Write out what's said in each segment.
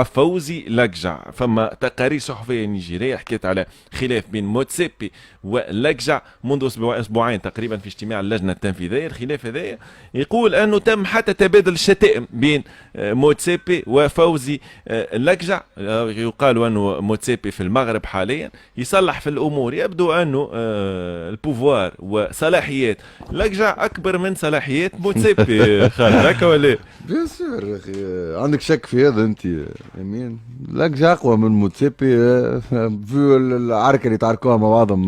فوزي لقجع. فما تقارير صحفيه نيجيريه حكيت على خلاف بين موتسيبي ولقجع منذ اسبوعين تقريبا في اجتماع اللجنه التنفيذيه. الخلاف هذا يقول انه تم حتى تبادل الشتائم بين موتسيبي وفوزي لقجع. يقال انه موتسيبي في المغرب حاليا يصلح في الامور. يبدو انه البوفوار وصلاحيات لقجع اكبر من صلاحيات موتسيبي. خالد هكا ولا؟ بيان سور اخي، عندك شك في هذا انت؟ يمين لقجع اقوى من موتسيبي في العركه اللي تعاركوها مع بعضهم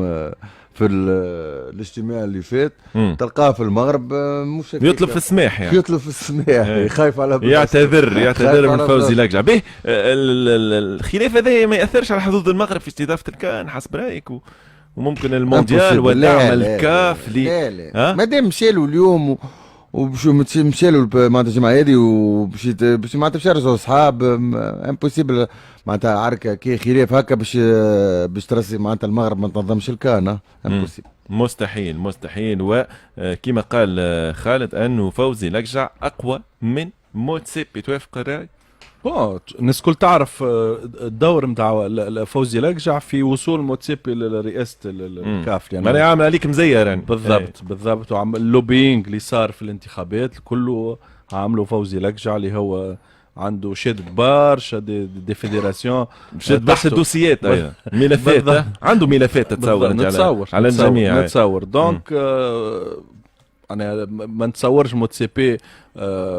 في الاجتماع اللي فات. تلقاه في المغرب مش يطلب في السماح، يعني يطلب في السماح، خايف على يعتذر من فوزي لقجع. به الخلاف هذا ما ياثرش على حظوظ المغرب في استضافه الكان حسب رايك؟ وممكن المونديال ودعم الكاف لا لا ما دام مشالوا اليوم وباش مشالوا معناتها الجمعه هذه باش معناتها باش يرجعوا اصحاب امبوسيبل معناتها عركه كي خلاف هكا باش ترسي معناتها المغرب ما تنظمش الكان. امبوسيبل، مستحيل. وكما قال خالد انه فوزي لقجع اقوى من موتسيبي. توافق الراي؟ الناس الكل تعرف الدور نتاع فوزي لقجع في وصول موتسيبي لرئاسه الكاف، يعني انا عامل عليك مزير يعني. بالضبط وعمل اللوبينج اللي صار في الانتخابات كله عامله فوزي لقجع، اللي هو عنده شاد برشا دي فيدراسيون، شاد برشا دوسيات، ملفات. عنده ملفات تتصور على الجميع. نتصور دونك انا ما نتصورش موتسيبي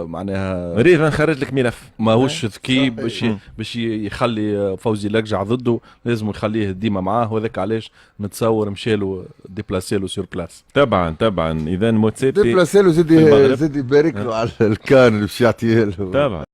معناها ريف نخرج لك ملف ماهوش ذكي باش يخلي فوزي لقجع ضده، لازم يخليه ديما معاه. وهذاك علاش نتصور مشالو ديبلاسيلو سور بلاس. طبعا اذا موتسيبي ديبلاسيلو زيد يبارك له على الكان اللي باش يعطيه له. طبعا.